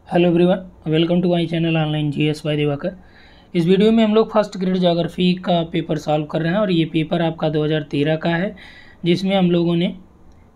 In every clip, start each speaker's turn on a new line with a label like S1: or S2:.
S1: Hello everyone, welcome to my channel online GS by Diwakar. इस video में हम लोग फर्स्ट ग्रेड ज्योग्राफी का पेपर सॉल्व कर रहे हैं और ये पेपर आपका 2013 का है, जिसमें हम लोगों ने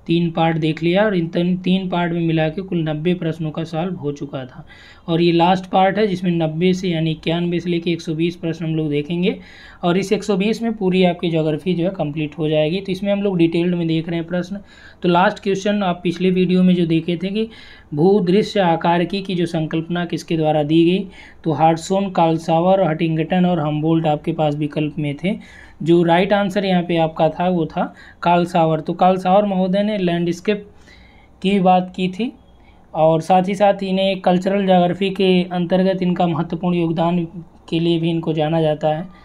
S1: 3 पार्ट देख लिया और इन 3 पार्ट में मिला के कुल 90 प्रश्नों का सॉल्व हो चुका था। और ये लास्ट पार्ट है जिसमें 90 से यानी 91 से लेके 120 प्रश्न हम लोग देखेंगे और इस 120 में पूरी आपकी ज्योग्राफी जो है कंप्लीट हो जाएगी। तो इसमें हम लोग डिटेल्ड में देख रहे हैं प्रश्न। तो लास्ट क्वेश्चन आप पिछले वीडियो में जो देखे थे कि भूदृश्य आकारिकी की जो संकल्पना किसके द्वारा दी गई, तो हार्टसोन, कालसावर, हटिंगटन और हम्बोल्ट आपके पास विकल्प में थे। जो राइट आंसर यहाँ पे आपका था वो था कालसावर। तो कालसावर महोदय ने लैंडस्केप की बात की थी और साथ ही साथ इन्हें कल्चरल ज्योग्राफी के अंतर्गत इनका महत्वपूर्ण योगदान के लिए भी इनको जाना जाता है।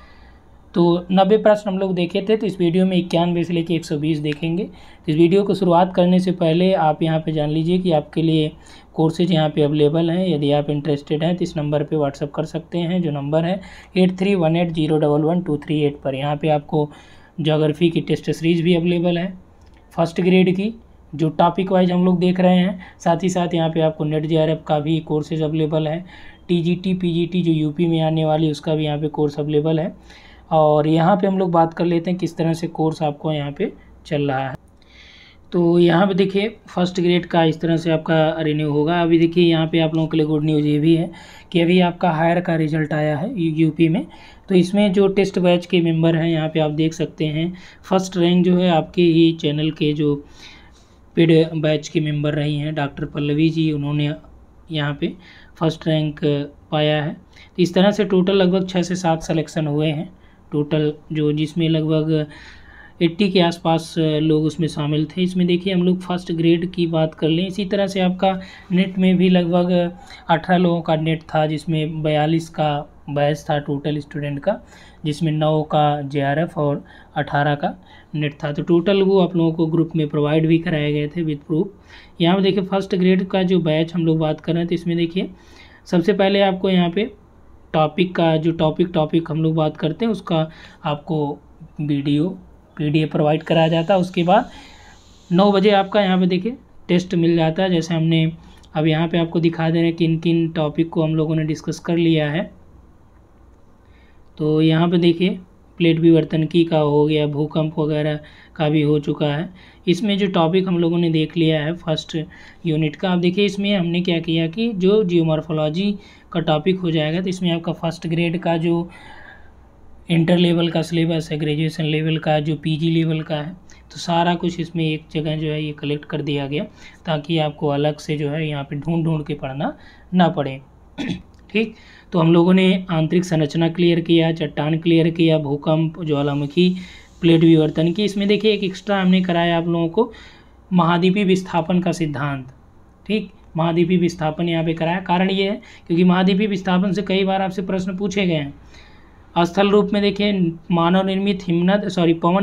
S1: तो 90 प्रश्न हम लोग देखे थे, तो इस वीडियो में 91 से लेकर 120 देखेंगे। तो इस वीडियो को शुरुआत करने से पहले आप यहाँ पे जान लीजिए कि आपके लिए कोर्सेज यहाँ पे अवेलेबल हैं। यदि आप इंटरेस्टेड हैं तो इस नंबर पे व्हाट्सअप कर सकते हैं, जो नंबर है 8318011238 पर। यहाँ पे आपको ज्योग्राफी की टेस्ट सीरीज़ भी अवेलेबल है फर्स्ट ग्रेड की, जो टॉपिक वाइज हम लोग देख रहे हैं। साथ ही साथ यहाँ पे आपको नेट जेआरएफ का भी कोर्सेज अवेलेबल है। टीजीटी पीजीटी जो यूपी में आने वाली उसका भी यहाँ पे कोर्स अवेलेबल है। और यहाँ पे हम लोग बात कर लेते हैं किस तरह से कोर्स आपको यहाँ पे चल रहा है। तो यहाँ पे देखिए फर्स्ट ग्रेड का इस तरह से आपका रिन्यू होगा। अभी देखिए यहाँ पे आप लोगों के लिए गुड न्यूज़ ये भी है कि अभी आपका हायर का रिजल्ट आया है यूपी में। तो इसमें जो टेस्ट बैच के मेंबर हैं यहाँ पे आप देख सकते हैं, फर्स्ट रैंक जो है आपके ही चैनल के जो पेड बैच के मेंबर रही हैं डॉक्टर पल्लवी जी, उन्होंने यहाँ पे फर्स्ट रैंक पाया है। तो इस तरह से टोटल लगभग 6 से 7 सिलेक्शन हुए हैं टोटल, जो जिसमें लगभग 80 के आसपास लोग उसमें शामिल थे। इसमें देखिए हम लोग फर्स्ट ग्रेड की बात कर लें, इसी तरह से आपका नेट में भी लगभग 18 लोगों का नेट था, जिसमें 42 का बैच था टोटल स्टूडेंट का, जिसमें 9 का जेआरएफ और 18 का नेट था। तो टोटल वो आप लोगों को ग्रुप में प्रोवाइड भी कराए गए थे विद प्रूफ। यहाँ पर देखिए फर्स्ट ग्रेड का जो बैच हम लोग बात कर रहे हैं, तो इसमें देखिए सबसे पहले आपको यहाँ पे टॉपिक का जो टॉपिक हम लोग बात करते हैं उसका आपको वीडियो पीडीएफ प्रोवाइड कराया जाता है। उसके बाद 9 बजे आपका यहाँ पे देखिए टेस्ट मिल जाता है। जैसे हमने अब यहाँ पे आपको दिखा दे रहे हैं किन किन टॉपिक को हम लोगों ने डिस्कस कर लिया है। तो यहाँ पे देखिए प्लेट विवर्तनिकी का हो गया, भूकंप वगैरह का भी हो चुका है। इसमें जो टॉपिक हम लोगों ने देख लिया है फर्स्ट यूनिट का, अब देखिए इसमें हमने क्या किया कि जो जियोमॉर्फोलॉजी का टॉपिक हो जाएगा, तो इसमें आपका फर्स्ट ग्रेड का जो इंटर लेवल का सिलेबस है, ग्रेजुएशन लेवल का, जो पीजी लेवल का है, तो सारा कुछ इसमें एक जगह जो है ये कलेक्ट कर दिया गया, ताकि आपको अलग से जो है यहाँ पे ढूंढ के पढ़ना ना पड़े। ठीक, तो हम लोगों ने आंतरिक संरचना क्लियर किया, चट्टान क्लियर किया, भूकंप, ज्वालामुखी, प्लेट विवर्तन की। इसमें देखिए एक एक्स्ट्रा हमने कराया आप लोगों को महाद्वीपीय विस्थापन का सिद्धांत। ठीक, महाद्वीपीय विस्थापन यहाँ पे कराया। कारण ये है क्योंकि महाद्वीपीय विस्थापन से कई बार आपसे प्रश्न पूछे गए हैं। स्थल रूप में देखिए पवन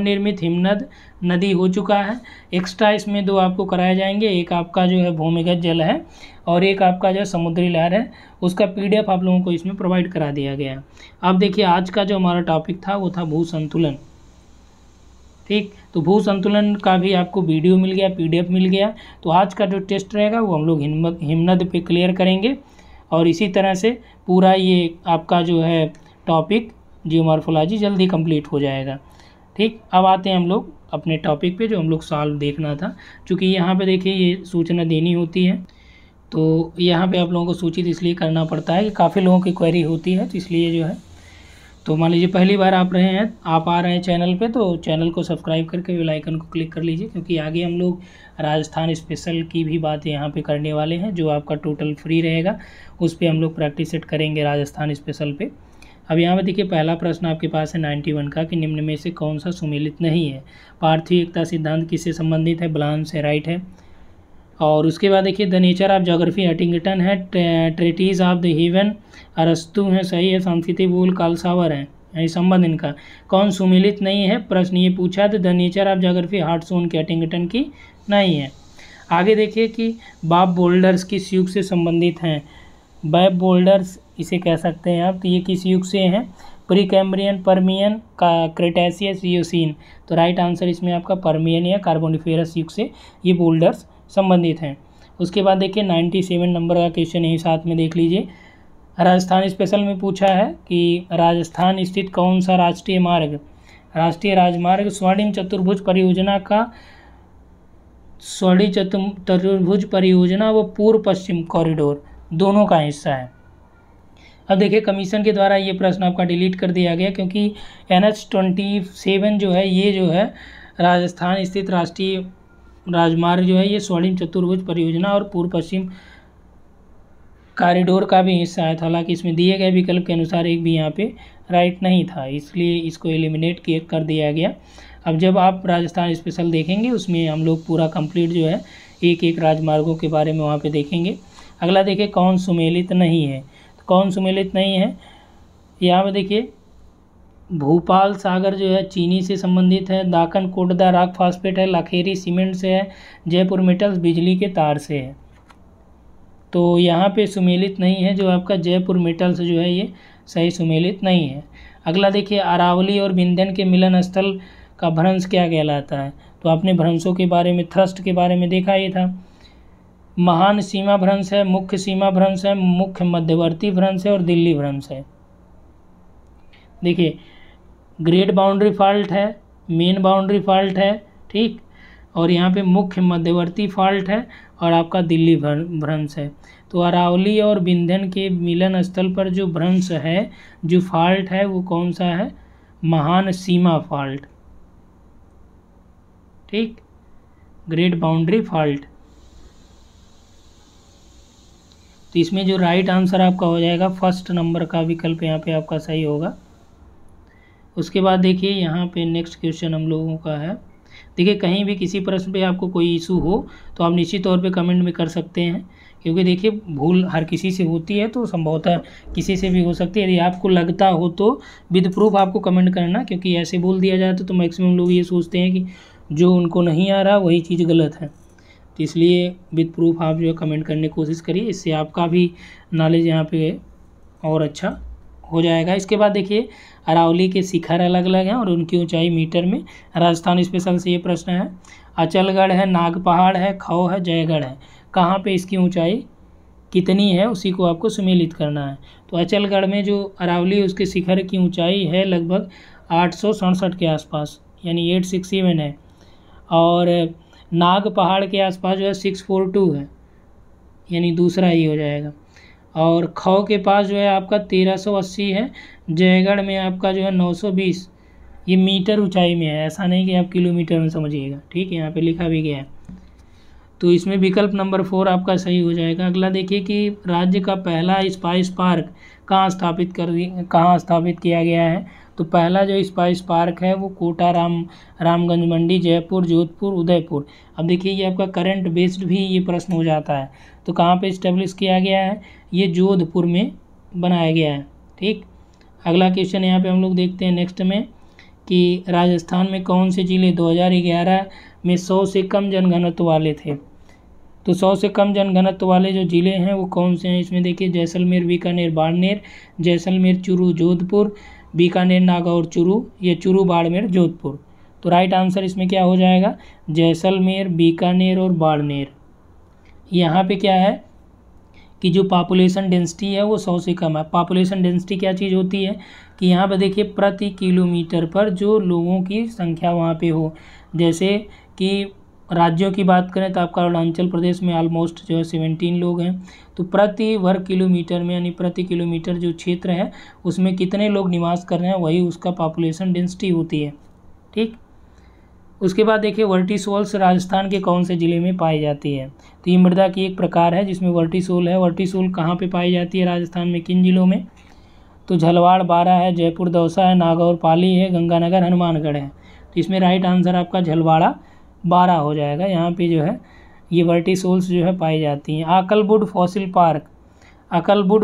S1: निर्मित हिमनद नदी हो चुका है। एक्स्ट्रा इसमें 2 आपको कराए जाएंगे, एक आपका जो है भूमिगत जल है और एक आपका जो है समुद्री लहर है। उसका पीडीएफ आप लोगों को इसमें प्रोवाइड करा दिया गया है। अब देखिए आज का जो हमारा टॉपिक था वो था भू संतुलन। ठीक, तो भू संतुलन का भी आपको वीडियो मिल गया, पीडीएफ मिल गया। तो आज का जो टेस्ट रहेगा वो हम लोग हिमनद पे क्लियर करेंगे और इसी तरह से पूरा ये आपका जो है टॉपिक जियोमॉर्फोलॉजी जल्दी कंप्लीट हो जाएगा। ठीक, अब आते हैं हम लोग अपने टॉपिक पे जो हम लोग सॉल्व देखना था। चूँकि यहाँ पे देखिए ये सूचना देनी होती है, तो यहाँ पे आप लोगों को सूचित इसलिए करना पड़ता है कि काफ़ी लोगों की क्वेरी होती है, तो इसलिए जो है, तो मान लीजिए पहली बार आप आ रहे हैं चैनल पे, तो चैनल को सब्सक्राइब करके बेल आइकन को क्लिक कर लीजिए, क्योंकि आगे हम लोग राजस्थान स्पेशल की भी बात यहाँ पे करने वाले हैं, जो आपका टोटल फ्री रहेगा। उस पर हम लोग प्रैक्टिस सेट करेंगे राजस्थान स्पेशल पे। अब यहाँ पे देखिए पहला प्रश्न आपके पास है 91 का कि निम्न में से कौन सा सुमेलित नहीं है। पार्थिव एकता सिद्धांत किससे संबंधित है? ब्लान से, राइट है। और उसके बाद देखिए the nature of geography Huntington है, ट्रेटीज ऑफ द हेवन अरस्तु है, सही है। संस्कृति बोल कालसावर है, यानी संबंध इनका। कौन सुमेलित नहीं है? प्रश्न ये पूछा तो द नेचर ऑफ ज्योग्राफी हार्टसोन के हटिंगटन की नहीं है। आगे देखिए कि बाब बोल्डर्स किस युग से संबंधित हैं? बाब बोल्डर्स इसे कह सकते हैं आप, तो ये किस युग से हैं? प्री कैम्ब्रियन, पर्मियन, का क्रेटेशियस, इयोसीन। तो राइट आंसर इसमें आपका पर्मियन या कार्बोनिफेरस युग से ये बोल्डर्स संबंधित हैं। उसके बाद देखिए 97 नंबर का क्वेश्चन यही साथ में देख लीजिए। राजस्थान स्पेशल में पूछा है कि राजस्थान स्थित कौन सा राष्ट्रीय राजमार्ग स्वर्णिम चतुर्भुज परियोजना व पूर्व पश्चिम कॉरिडोर दोनों का हिस्सा है। अब देखिए कमीशन के द्वारा ये प्रश्न आपका डिलीट कर दिया गया, क्योंकि NH-27 जो है ये जो है राजस्थान स्थित राष्ट्रीय राजमार्ग जो है ये स्वर्णिम चतुर्भुज परियोजना और पूर्व पश्चिम कॉरिडोर का भी हिस्सा है। हालांकि इसमें दिए गए विकल्प के अनुसार एक भी यहाँ पे राइट नहीं था, इसलिए इसको एलिमिनेट कर दिया गया। अब जब आप राजस्थान स्पेशल देखेंगे उसमें हम लोग पूरा कंप्लीट जो है एक एक राजमार्गों के बारे में वहाँ पे देखेंगे। अगला देखिए कौन सुमेलित नहीं है, तो कौन सुमेलित नहीं है यहाँ पे देखिए भूपाल सागर जो है चीनी से संबंधित है, दाकन कोटदा रॉक फास्फेट है, लाखेरी सीमेंट से है, जयपुर मेटल्स बिजली के तार से है। तो यहाँ पे सुमेलित नहीं है, जो आपका जयपुर मेटल्स जो है ये सही सुमेलित नहीं है। अगला देखिए अरावली और विंध्यन के मिलन स्थल का भ्रंश क्या कहलाता है, तो आपने भ्रंशों के बारे में थ्रस्ट के बारे में देखा ही था। महान सीमा भ्रंश है, मुख्य सीमा भ्रंश है, मुख्य मध्यवर्ती भ्रंश है और दिल्ली भ्रंश है। देखिए ग्रेट बाउंड्री फॉल्ट है, मेन बाउंड्री फॉल्ट है, ठीक, और यहाँ पे मुख्य मध्यवर्ती फॉल्ट है और आपका दिल्ली भ्रंश है। तो अरावली और विंध्यन के मिलन स्थल पर जो भ्रंश है, जो फॉल्ट है वो कौन सा है, महान सीमा फॉल्ट, ठीक, ग्रेट बाउंड्री फॉल्ट। तो इसमें जो राइट आंसर आपका हो जाएगा फर्स्ट नंबर का विकल्प यहाँ पे आपका सही होगा। उसके बाद देखिए यहाँ पे नेक्स्ट क्वेश्चन हम लोगों का है। देखिए कहीं भी किसी प्रश्न पे आपको कोई इशू हो तो आप निश्चित तौर पे कमेंट में कर सकते हैं, क्योंकि देखिए भूल हर किसी से होती है, तो संभवतः किसी से भी हो सकती है। यदि आपको लगता हो तो विद प्रूफ आपको कमेंट करना, क्योंकि ऐसे बोल दिया जाए तो मैक्सिमम लोग ये सोचते हैं कि जो उनको नहीं आ रहा वही चीज़ गलत है। तो इसलिए विद प्रूफ आप जो है कमेंट करने की कोशिश करिए, इससे आपका भी नॉलेज यहाँ पे और अच्छा हो जाएगा। इसके बाद देखिए अरावली के शिखर अलग अलग हैं और उनकी ऊंचाई मीटर में। राजस्थान स्पेशल से ये प्रश्न है। अचलगढ़ है, नाग पहाड़ है, खौ है, जयगढ़ है, कहाँ पे इसकी ऊंचाई कितनी है उसी को आपको सुमेलित करना है। तो अचलगढ़ में जो अरावली उसके शिखर की ऊंचाई है लगभग 867 के आसपास, यानी 867 है, और नाग पहाड़ के आसपास जो है 642 है, यानी दूसरा ही हो जाएगा। और खौ के पास जो है आपका 1380 है, जयगढ़ में आपका जो है 920। ये मीटर ऊंचाई में है, ऐसा नहीं कि आप किलोमीटर में समझिएगा, ठीक है, यहाँ पे लिखा भी गया है। तो इसमें विकल्प नंबर 4 आपका सही हो जाएगा। अगला देखिए कि राज्य का पहला स्पाइस पार्क कहाँ स्थापित किया गया है। तो पहला जो स्पाइस पार्क है वो कोटा, रामगंज मंडी, जयपुर, जोधपुर, उदयपुर। अब देखिए ये आपका करंट बेस्ड भी ये प्रश्न हो जाता है। तो कहाँ पे इस्टेब्लिश किया गया है, ये जोधपुर में बनाया गया है, ठीक। अगला क्वेश्चन यहाँ पे हम लोग देखते हैं नेक्स्ट में कि राजस्थान में कौन से जिले 2011 में 100 से कम जनघनत्व वाले थे। तो 100 से कम जनघनत्व वाले जो ज़िले हैं वो कौन से हैं, इसमें देखिए जैसलमेर, बीकानेर, बाड़मेर, जैसलमेर, चूरू, जोधपुर, बीकानेर, नागौर, चूरू, ये चूरू, बाड़मेर, जोधपुर। तो राइट आंसर इसमें क्या हो जाएगा, जैसलमेर, बीकानेर और बाड़मेर। यहाँ पे क्या है कि जो पॉपुलेशन डेंसिटी है वो 100 से कम है। पॉपुलेशन डेंसिटी क्या चीज़ होती है कि यहाँ पे देखिए प्रति किलोमीटर पर जो लोगों की संख्या वहाँ पे हो। जैसे कि राज्यों की बात करें तो आपका अरुणाचल प्रदेश में ऑलमोस्ट जो है 17 लोग हैं। तो प्रति वर्ग किलोमीटर में, यानी प्रति किलोमीटर जो क्षेत्र है उसमें कितने लोग निवास कर रहे हैं, वही उसका पॉपुलेशन डेंसिटी होती है, ठीक। उसके बाद देखिए वर्टिसोल्स राजस्थान के कौन से ज़िले में पाई जाती है। तो ये मृदा की एक प्रकार है जिसमें वर्टिसोल है। वर्टिसोल कहाँ पे पाई जाती है राजस्थान में, किन जिलों में। तो झलवाड़, बारा है, जयपुर, दौसा है, नागौर, पाली है, गंगानगर, हनुमानगढ़ है। तो इसमें राइट आंसर आपका झलवाड़ा, बारा हो जाएगा। यहाँ पे जो है ये वर्टिसोल्स जो है पाई जाती हैं। अकलवुड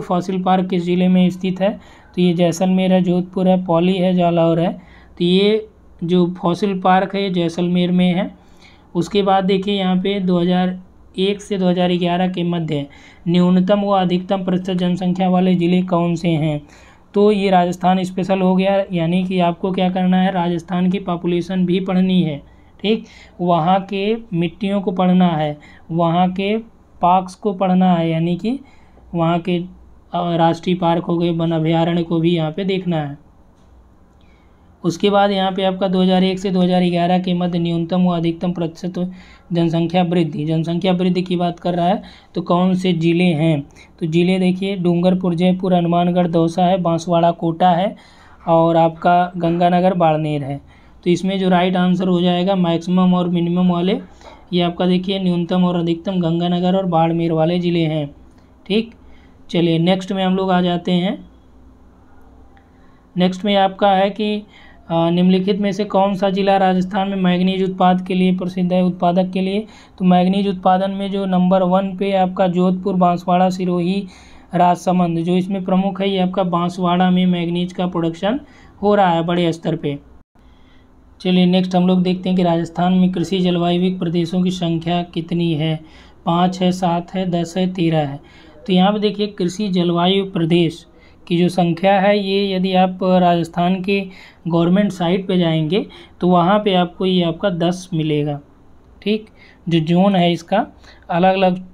S1: फॉसिल पार्क किस जिले में स्थित है। तो ये जैसलमेर है, जोधपुर है, पौली है, जालौर है। तो ये जो फॉसिल पार्क है ये जैसलमेर में है। उसके बाद देखिए यहाँ पे 2001 से 2011 के मध्य न्यूनतम व अधिकतम प्रतिशत जनसंख्या वाले ज़िले कौन से हैं। तो ये राजस्थान स्पेशल हो गया, यानी कि आपको क्या करना है, राजस्थान की पॉपुलेशन भी पढ़नी है, ठीक। वहाँ के मिट्टियों को पढ़ना है, वहाँ के पार्क्स को पढ़ना है, यानी कि वहाँ के राष्ट्रीय पार्क हो गए, वन अभयारण्य को भी यहाँ पे देखना है। उसके बाद यहाँ पे आपका 2001 से 2011 के मध्य न्यूनतम व अधिकतम प्रतिशत जनसंख्या वृद्धि की बात कर रहा है। तो कौन से ज़िले हैं, तो ज़िले देखिए डूंगरपुर, जयपुर, हनुमानगढ़, दौसा है, बांसवाड़ा, कोटा है और आपका गंगानगर, बाड़मेर है। तो इसमें जो राइट आंसर हो जाएगा मैक्सिमम और मिनिमम वाले, ये आपका देखिए न्यूनतम और अधिकतम गंगानगर और बाड़मेर वाले ज़िले हैं। ठीक, चलिए नेक्स्ट में हम लोग आ जाते हैं। नेक्स्ट में आपका है कि निम्नलिखित में से कौन सा जिला राजस्थान में मैग्नीज उत्पाद के लिए प्रसिद्ध है, उत्पादक के लिए। तो मैग्नीज उत्पादन में जो नंबर 1 पे आपका जोधपुर, बांसवाड़ा, सिरोही, राजसमंद जो इसमें प्रमुख है, ये आपका बांसवाड़ा में मैग्नीज का प्रोडक्शन हो रहा है बड़े स्तर पे। चलिए नेक्स्ट हम लोग देखते हैं कि राजस्थान में कृषि जलवायु प्रदेशों की संख्या कितनी है। 5 है, 7 है, 10 है, 13 है। तो यहाँ पे देखिए कृषि जलवायु प्रदेश की जो संख्या है, ये यदि आप राजस्थान के गवर्नमेंट साइट पे जाएंगे तो वहाँ पे आपको ये आपका 10 मिलेगा। ठीक, जो जोन है इसका अलग अलग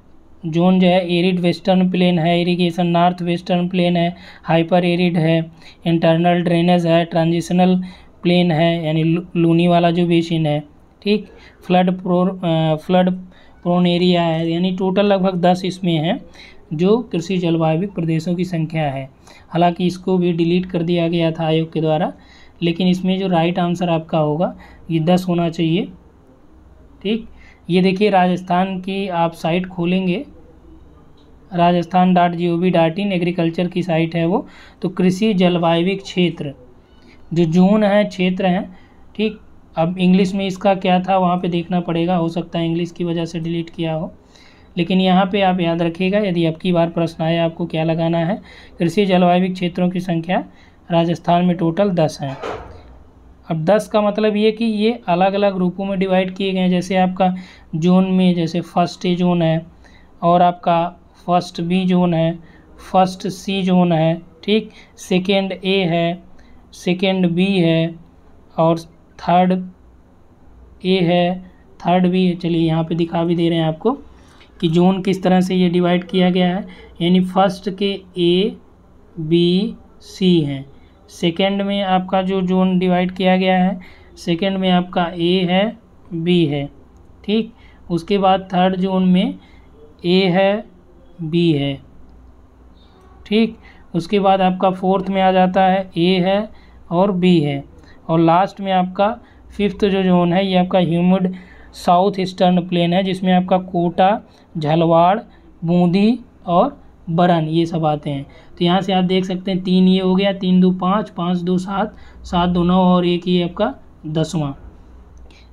S1: जोन जो है, एरिड वेस्टर्न प्लेन है, इरिगेशन नॉर्थ वेस्टर्न प्लेन है, हाइपर एरिड है, इंटरनल ड्रेनेज है, ट्रांजिशनल प्लेन है यानी लूनी वाला जो बेसिन है। ठीक, फ्लड प्रोन एरिया है, यानी टोटल लगभग 10 इसमें है जो कृषि जलवायु प्रदेशों की संख्या है। हालांकि इसको भी डिलीट कर दिया गया था आयोग के द्वारा, लेकिन इसमें जो राइट आंसर आपका होगा ये 10 होना चाहिए। ठीक, ये देखिए राजस्थान की आप साइट खोलेंगे, rajasthan.gov.in एग्रीकल्चर की साइट है वो। तो कृषि जलवायु क्षेत्र जो जोन है, क्षेत्र हैं। ठीक, अब इंग्लिश में इसका क्या था वहाँ पे देखना पड़ेगा, हो सकता है इंग्लिश की वजह से डिलीट किया हो, लेकिन यहाँ पे आप याद रखिएगा यदि आपकी बार प्रश्न आए आपको क्या लगाना है। कृषि जलवायु क्षेत्रों की संख्या राजस्थान में टोटल 10 हैं। अब 10 का मतलब ये कि ये अलग अलग रूपों में डिवाइड किए गए हैं। जैसे आपका जोन में जैसे फर्स्ट ए जोन है और आपका फर्स्ट बी जोन है, फर्स्ट सी जोन है, ठीक, सेकेंड ए है, सेकेंड बी है और थर्ड ए है, थर्ड बी है। चलिए यहाँ पे दिखा भी दे रहे हैं आपको कि जोन किस तरह से ये डिवाइड किया गया है। यानी फर्स्ट के ए बी सी हैं, सेकेंड में आपका जो जोन डिवाइड किया गया है, सेकेंड में आपका ए है, बी है। ठीक, उसके बाद थर्ड जोन में ए है, बी है। ठीक, उसके बाद आपका फोर्थ में आ जाता है ए है और बी है, और लास्ट में आपका फिफ्थ जो जोन है ये आपका ह्यूमिड साउथ ईस्टर्न प्लेन है, जिसमें आपका कोटा, झलवाड़, बूंदी और बरन ये सब आते हैं। तो यहाँ से आप देख सकते हैं 3 ये हो गया, 3 2 5, 5 2 7, 7 2 9 और एक ये आपका 10वां।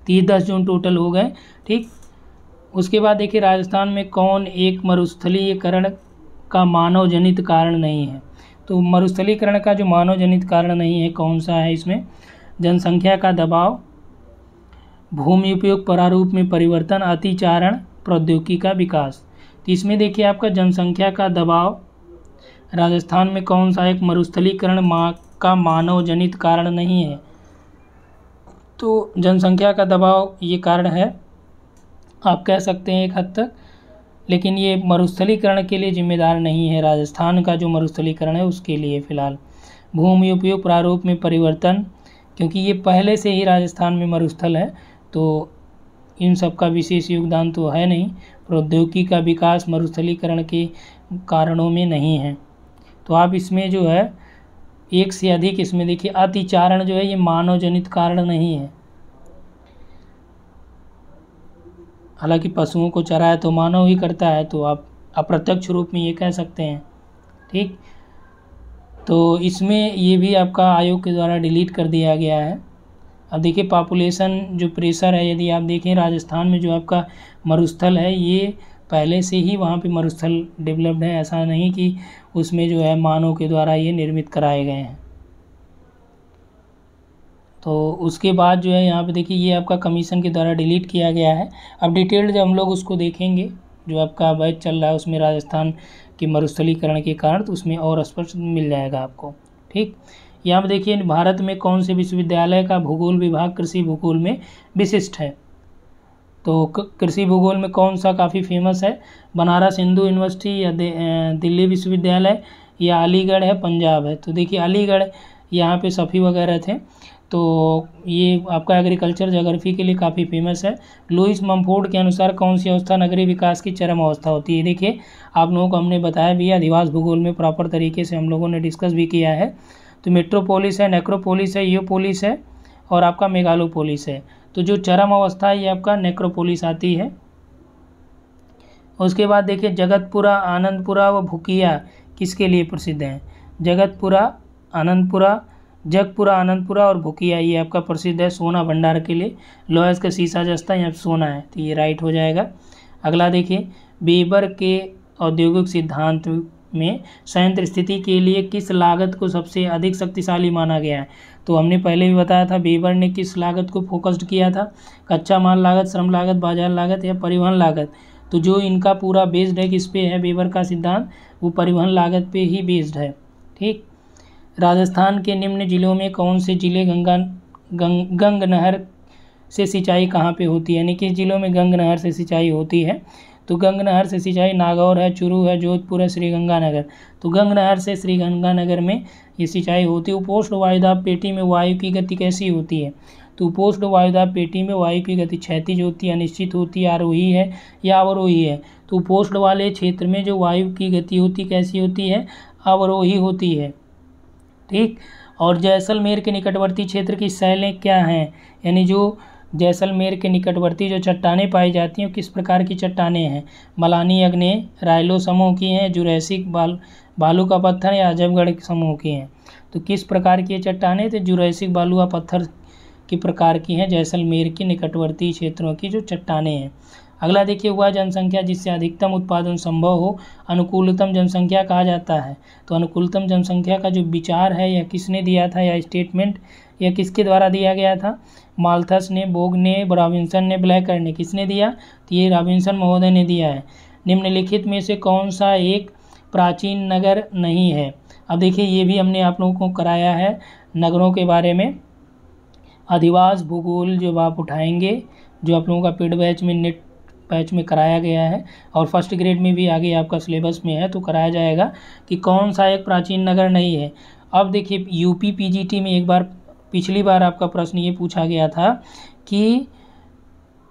S1: 10 जोन टोटल हो गए। ठीक, उसके बाद देखिए राजस्थान में कौन एक मरुस्थलीकरण का मानव जनित कारण नहीं है। तो मरुस्थलीकरण का जो मानव जनित कारण नहीं है कौन सा है इसमें, जनसंख्या का दबाव, भूमि उपयोग प्रारूप में परिवर्तन, अतिचारण, प्रौद्योगिकी का विकास। तो इसमें देखिए आपका जनसंख्या का दबाव राजस्थान में कौन सा एक मरुस्थलीकरण का मानव जनित कारण नहीं है। तो जनसंख्या का दबाव ये कारण है, आप कह सकते हैं एक हद तक, लेकिन ये मरुस्थलीकरण के लिए जिम्मेदार नहीं है। राजस्थान का जो मरुस्थलीकरण है उसके लिए फ़िलहाल भूमि उपयोग प्रारूप में परिवर्तन, क्योंकि ये पहले से ही राजस्थान में मरुस्थल है तो इन सब का विशेष योगदान तो है नहीं। प्रौद्योगिकी का विकास मरुस्थलीकरण के कारणों में नहीं है। तो आप इसमें जो है एक से अधिक इसमें देखिए अतिचारण जो है ये मानव जनित कारण नहीं है। हालांकि पशुओं को चराया तो मानव ही करता है, तो आप अप्रत्यक्ष रूप में ये कह सकते हैं। ठीक, तो इसमें ये भी आपका आयोग के द्वारा डिलीट कर दिया गया है। अब देखिए पॉपुलेशन जो प्रेशर है, यदि आप देखें राजस्थान में जो आपका मरुस्थल है ये पहले से ही वहाँ पे मरुस्थल डेवलप्ड है, ऐसा नहीं कि उसमें जो है मानव के द्वारा ये निर्मित कराए गए हैं। तो उसके बाद जो है यहाँ पे देखिए ये आपका कमीशन के द्वारा डिलीट किया गया है। अब डिटेल्ड जब हम लोग उसको देखेंगे जो आपका बैच चल रहा है उसमें राजस्थान के मरुस्थलीकरण के कारण, तो उसमें और स्पष्ट मिल जाएगा आपको। ठीक, यहाँ पे देखिए भारत में कौन से विश्वविद्यालय का भूगोल विभाग कृषि भूगोल में विशिष्ट है। तो कृषि भूगोल में कौन सा काफ़ी फेमस है, बनारस हिंदू यूनिवर्सिटी या दिल्ली विश्वविद्यालय या अलीगढ़ है, पंजाब है। तो देखिए अलीगढ़ यहाँ पे सफ़ी वगैरह थे, तो ये आपका एग्रीकल्चर ज्योग्राफी के लिए काफ़ी फेमस है। लुईस ममफोर्ड के अनुसार कौन सी अवस्था नगरीय विकास की चरम अवस्था होती है। देखिए आप लोगों को हमने बताया भी, अधिवास भूगोल में प्रॉपर तरीके से हम लोगों ने डिस्कस भी किया है। तो मेट्रोपोलिस है, नेक्रोपोलिस है, यूपोलिस है और आपका मेगालोपोलिस है। तो जो चरम अवस्था है ये आपका नेक्रोपोलिस आती है। उसके बाद देखिए जगतपुरा, आनंदपुरा व भुकिया किसके लिए प्रसिद्ध हैं। जगतपुरा, आनंदपुरा, जगपुरा, आनंदपुरा और भुकिया ये आपका प्रसिद्ध है सोना भंडार के लिए। लोहस का शीशा जस्ता यहाँ सोना है, तो ये राइट हो जाएगा। अगला देखिए वेबर के औद्योगिक सिद्धांत में संयंत्र स्थिति के लिए किस लागत को सबसे अधिक शक्तिशाली माना गया है। तो हमने पहले भी बताया था वेबर ने किस लागत को फोकस्ड किया था, कच्चा माल लागत, श्रम लागत, बाजार लागत या परिवहन लागत। तो जो इनका पूरा बेस्ड है किस पे है वेबर का सिद्धांत, वो परिवहन लागत पे ही बेस्ड है। ठीक, राजस्थान के निम्न जिलों में कौन से जिले गंग नहर से सिंचाई कहाँ पे होती है, यानी किस जिलों में गंग नहर से सिंचाई होती है। तो गंग नहर से सिंचाई नागौर है, चुरू है, जोधपुर है, श्रीगंगानगर। तो गंग नहर से श्रीगंगानगर में ये सिंचाई होती है। उपोष्ण वायुदाब पेटी में वायु की गति कैसी होती है। तो उपोष्ण वायुदाब पेटी में वायु की गति क्षैतिज होती है, अनिश्चित होती है, आरोही है या अवरोही है। तो उपोष्ण वाले क्षेत्र में जो वायु की गति होती कैसी होती है, अवरोही होती है। ठीक, और जैसलमेर के निकटवर्ती क्षेत्र की शैलें क्या हैं, यानी जो जैसलमेर के निकटवर्ती जो चट्टानें पाई जाती हैं किस प्रकार की चट्टानें हैं। मलानी अग्नेय, राइलो समूह की हैं, जुरैसिक बालू का पत्थर या अजबगढ़ समूह की हैं। तो किस प्रकार की चट्टानें, तो जुरैसिक बालू का पत्थर की प्रकार की हैं जैसलमेर के निकटवर्ती क्षेत्रों की जो चट्टानें हैं। अगला देखिए वह जनसंख्या जिससे अधिकतम उत्पादन संभव हो अनुकूलतम जनसंख्या कहा जाता है। तो अनुकूलतम जनसंख्या का जो विचार है यह किसने दिया था, या स्टेटमेंट यह किसके द्वारा दिया गया था। माल्थस ने, बोग ने, रॉबिन्सन ने, ब्लैकर ने, किसने दिया, तो ये रॉबिन्सन महोदय ने दिया है। निम्नलिखित में से कौन सा एक प्राचीन नगर नहीं है। अब देखिए ये भी हमने आप लोगों को कराया है नगरों के बारे में। अधिवास भूगोल जो आप उठाएंगे, जो आप लोगों का पेड बैच में नेट बैच में कराया गया है और फर्स्ट ग्रेड में भी आगे आपका सिलेबस में है, तो कराया जाएगा कि कौन सा एक प्राचीन नगर नहीं है। अब देखिए यूपी पीजीटी में एक बार पिछली बार आपका प्रश्न ये पूछा गया था कि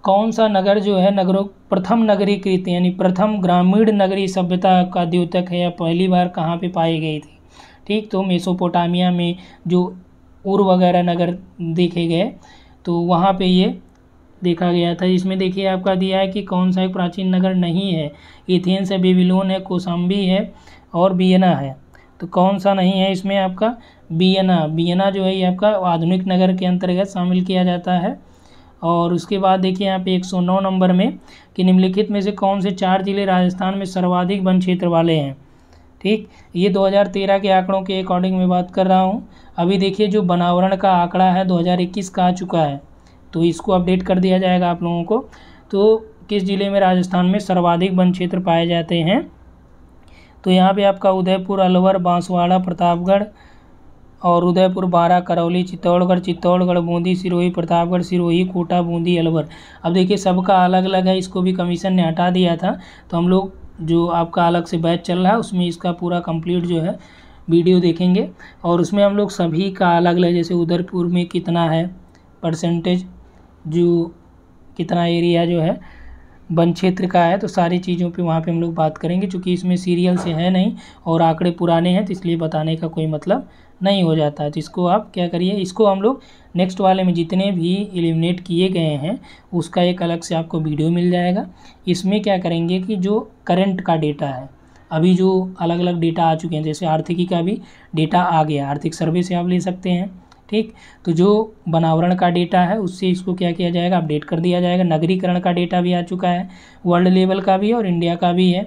S1: कौन सा नगर जो है नगरों प्रथम नगरीकृत यानी प्रथम ग्रामीण नगरीय सभ्यता का द्योतक है, या पहली बार कहाँ पे पाई गई थी। ठीक, तो मेसोपोटामिया में जो उर वगैरह नगर देखे गए तो वहाँ पे ये देखा गया था। इसमें देखिए आपका दिया है कि कौन सा एक प्राचीन नगर नहीं है। एथेंस है, बेबीलोन है, कोसाम्बी है और वियना है। तो कौन सा नहीं है इसमें आपका वियना जो है ये आपका आधुनिक नगर के अंतर्गत शामिल किया जाता है। और उसके बाद देखिए यहाँ पे 109 नंबर में कि निम्नलिखित में से कौन से 4 जिले राजस्थान में सर्वाधिक वन क्षेत्र वाले हैं। ठीक, ये 2013 के आंकड़ों के अकॉर्डिंग मैं बात कर रहा हूँ। अभी देखिए जो बनावरण का आंकड़ा है 2021 का आ चुका है, तो इसको अपडेट कर दिया जाएगा आप लोगों को। तो किस जिले में राजस्थान में सर्वाधिक वन क्षेत्र पाए जाते हैं, तो यहाँ पे आपका उदयपुर, अलवर, बांसवाड़ा, प्रतापगढ़ और उदयपुर, बारां, करौली, चित्तौड़गढ़, बूंदी, सिरोही, प्रतापगढ़, सिरोही, कोटा, बूंदी, अलवर। अब देखिए सबका अलग अलग है, इसको भी कमीशन ने हटा दिया था। तो हम लोग जो आपका अलग से बैच चल रहा है उसमें इसका पूरा कंप्लीट जो है वीडियो देखेंगे और उसमें हम लोग सभी का अलग अलग, जैसे उदयपुर में कितना है परसेंटेज, जो कितना एरिया जो है वन क्षेत्र का है, तो सारी चीज़ों पे वहाँ पे हम लोग बात करेंगे। चूँकि इसमें सीरियल से है नहीं और आंकड़े पुराने हैं तो इसलिए बताने का कोई मतलब नहीं हो जाता है। तो इसको आप क्या करिए, इसको हम लोग नेक्स्ट वाले में जितने भी एलिमिनेट किए गए हैं उसका एक अलग से आपको वीडियो मिल जाएगा। इसमें क्या करेंगे कि जो करंट का डेटा है, अभी जो अलग अलग डेटा आ चुके हैं, जैसे आर्थिकी का भी डेटा आ गया, आर्थिक सर्वे से आप ले सकते हैं। ठीक, तो जो बनावरण का डेटा है उससे इसको क्या किया जाएगा, अपडेट कर दिया जाएगा। नगरीकरण का डेटा भी आ चुका है, वर्ल्ड लेवल का भी और इंडिया का भी है,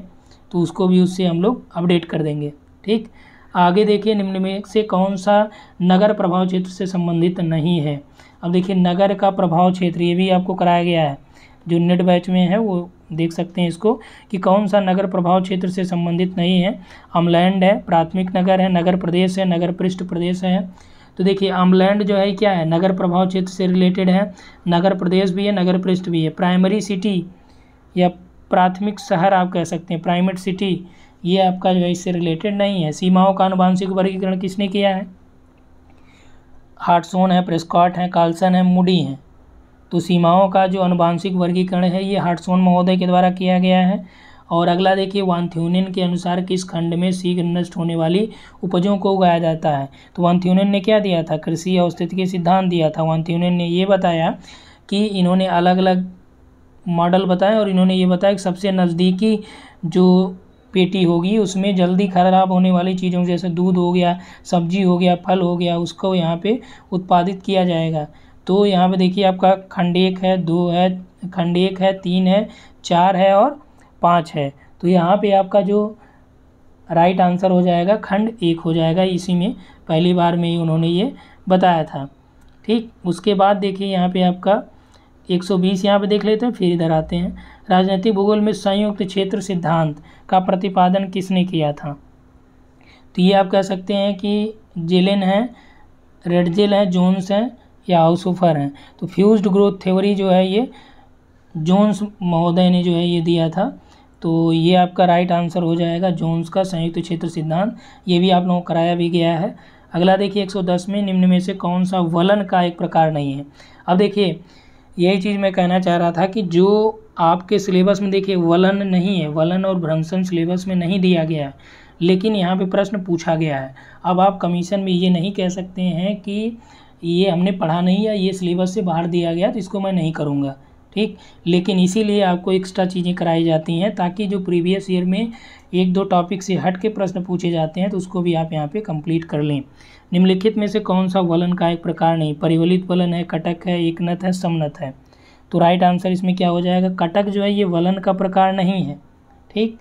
S1: तो उसको भी उससे हम लोग अपडेट कर देंगे। ठीक, आगे देखिए निम्न में से कौन सा नगर प्रभाव क्षेत्र से संबंधित नहीं है। अब देखिए नगर का प्रभाव क्षेत्र ये भी आपको कराया गया है, जो नेट बैच में है वो देख सकते हैं इसको कि कौन सा नगर प्रभाव क्षेत्र से संबंधित नहीं है। अमलैंड है, प्राथमिक नगर है, नगर प्रदेश है, नगर पृष्ठ प्रदेश है, तो देखिए अम्लैंड जो है क्या है, नगर प्रभाव क्षेत्र से रिलेटेड है, नगर प्रदेश भी है, नगर पृष्ठ भी है। प्राइमरी सिटी या प्राथमिक शहर आप कह सकते हैं, प्राइमेट सिटी, ये आपका जो है इससे रिलेटेड नहीं है। सीमाओं का आनुवांशिक वर्गीकरण किसने किया है? हार्टसोन है, प्रेस्कॉट है, कार्लसन है, मूडी है। तो सीमाओं का जो आनुवांशिक वर्गीकरण है ये हार्टसोन महोदय के द्वारा किया गया है। और अगला देखिए, वानथ्यूनेन के अनुसार किस खंड में शीघ्र नष्ट होने वाली उपजों को उगाया जाता है? तो वानथ्यूनेन ने क्या दिया था? कृषि औस्थितिकी सिद्धांत दिया था। वानथ्यूनेन ने ये बताया कि इन्होंने अलग अलग मॉडल बताए और इन्होंने ये बताया कि सबसे नज़दीकी जो पेटी होगी उसमें जल्दी खराब होने वाली चीज़ों जैसे दूध हो गया, सब्जी हो गया, फल हो गया, उसको यहाँ पे उत्पादित किया जाएगा। तो यहाँ पे देखिए आपका खंड 1 है, 2 है, खंड 1 है, 3 है, 4 है और 5 है। तो यहाँ पे आपका जो राइट आंसर हो जाएगा खंड 1 हो जाएगा। इसी में पहली बार में ही उन्होंने ये बताया था। ठीक, उसके बाद देखिए यहाँ पे आपका 120 यहाँ पे देख लेते हैं, फिर इधर आते हैं। राजनीतिक भूगोल में संयुक्त क्षेत्र सिद्धांत का प्रतिपादन किसने किया था? तो ये आप कह सकते हैं कि जेलेन है, रेडजेल है, जोन्स है या हाउसहोफर है। तो फ्यूज्ड ग्रोथ थ्योरी जो है ये जोन्स महोदय ने जो है ये दिया था। तो ये आपका राइट आंसर हो जाएगा जोन्स का संयुक्त क्षेत्र सिद्धांत। ये भी आप लोगों को कराया भी गया है। अगला देखिए 110 में निम्न में से कौन सा वलन का एक प्रकार नहीं है? अब देखिए यही चीज़ मैं कहना चाह रहा था कि जो आपके सिलेबस में देखिए वलन नहीं है, वलन और भ्रंशन सिलेबस में नहीं दिया गया है, लेकिन यहाँ पे प्रश्न पूछा गया है। अब आप कमीशन में ये नहीं कह सकते हैं कि ये हमने पढ़ा नहीं या ये सिलेबस से बाहर दिया गया तो इसको मैं नहीं करूँगा। ठीक, लेकिन इसीलिए आपको एक्स्ट्रा चीज़ें कराई जाती हैं ताकि जो प्रीवियस ईयर में 1-2 टॉपिक से हट के प्रश्न पूछे जाते हैं तो उसको भी आप यहाँ पे कंप्लीट कर लें। निम्नलिखित में से कौन सा वलन का एक प्रकार नहीं? परिवलित वलन है, कटक है, एकनत है, समनत है। तो राइट आंसर इसमें क्या हो जाएगा? कटक जो है ये वलन का प्रकार नहीं है। ठीक,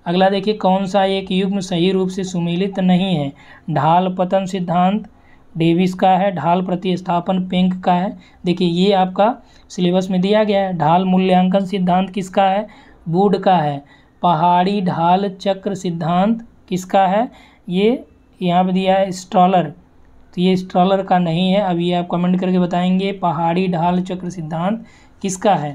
S1: अगला देखिए, कौन सा एक युग्म सही रूप से सुमेलित नहीं है? ढाल पतन सिद्धांत डेविस का है, ढाल प्रतिस्थापन पेंक का है। देखिए ये आपका सिलेबस में दिया गया है। ढाल मूल्यांकन सिद्धांत किसका है? वुड का है। पहाड़ी ढाल चक्र सिद्धांत किसका है? ये यहाँ पे दिया है स्ट्रॉलर, तो ये स्ट्रॉलर का नहीं है। अब ये आप कमेंट करके बताएंगे पहाड़ी ढाल चक्र सिद्धांत किसका है।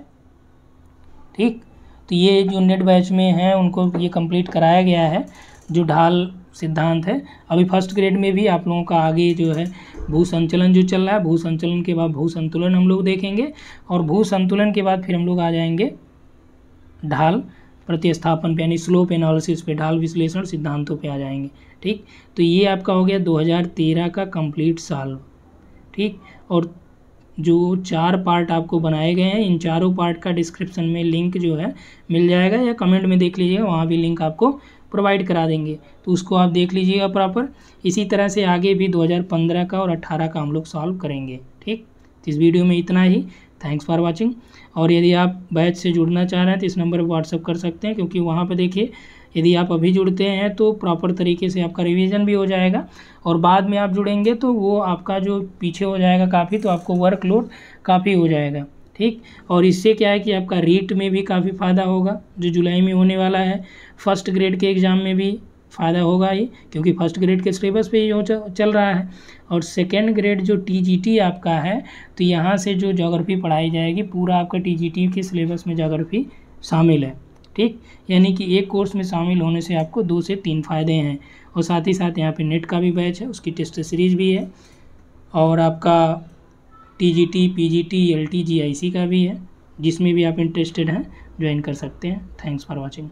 S1: ठीक, तो ये जो नेट बैच में हैं उनको ये कंप्लीट कराया गया है जो ढाल सिद्धांत है। अभी फर्स्ट ग्रेड में भी आप लोगों का आगे जो है भू संचलन जो चल रहा है, भू संचलन के बाद भू संतुलन हम लोग देखेंगे और भू संतुलन के बाद फिर हम लोग आ जाएंगे ढाल प्रतिस्थापन पे, यानी स्लोप एनालिसिस पे, ढाल विश्लेषण सिद्धांतों पे आ जाएंगे। ठीक, तो ये आपका हो गया 2013 का कंप्लीट साल। ठीक, और जो 4 पार्ट आपको बनाए गए हैं इन चारों पार्ट का डिस्क्रिप्शन में लिंक जो है मिल जाएगा या कमेंट में देख लीजिएगा, वहाँ भी लिंक आपको प्रोवाइड करा देंगे, तो उसको आप देख लीजिएगा प्रॉपर। इसी तरह से आगे भी 2015 का और 18 का हम लोग सॉल्व करेंगे। ठीक, तो इस वीडियो में इतना ही। Thanks for watching. और यदि आप बैच से जुड़ना चाह रहे हैं तो इस नंबर पर व्हाट्सअप कर सकते हैं, क्योंकि वहाँ पे देखिए यदि आप अभी जुड़ते हैं तो प्रॉपर तरीके से आपका रिवीजन भी हो जाएगा और बाद में आप जुड़ेंगे तो वो आपका जो पीछे हो जाएगा काफ़ी, तो आपको वर्कलोड काफ़ी हो जाएगा। ठीक, और इससे क्या है कि आपका रीट में भी काफ़ी फ़ायदा होगा जो जुलाई में होने वाला है। फर्स्ट ग्रेड के एग्ज़ाम में भी फ़ायदा होगा ये, क्योंकि फर्स्ट ग्रेड के सिलेबस पे ही चल रहा है। और सेकेंड ग्रेड जो टीजीटी आपका है तो यहाँ से जो ज्योग्राफी पढ़ाई जाएगी पूरा आपका टीजीटी के सिलेबस में ज्योग्राफी शामिल है। ठीक, यानी कि एक कोर्स में शामिल होने से आपको 2 से 3 फ़ायदे हैं। और साथ ही साथ यहाँ पे नेट का भी बैच है, उसकी टेस्ट सीरीज भी है और आपका टीजीटी, पीजीटी, एलटी, जीआईसी का भी है, जिसमें भी आप इंटरेस्टेड हैं ज्वाइन कर सकते हैं। Thanks for watching.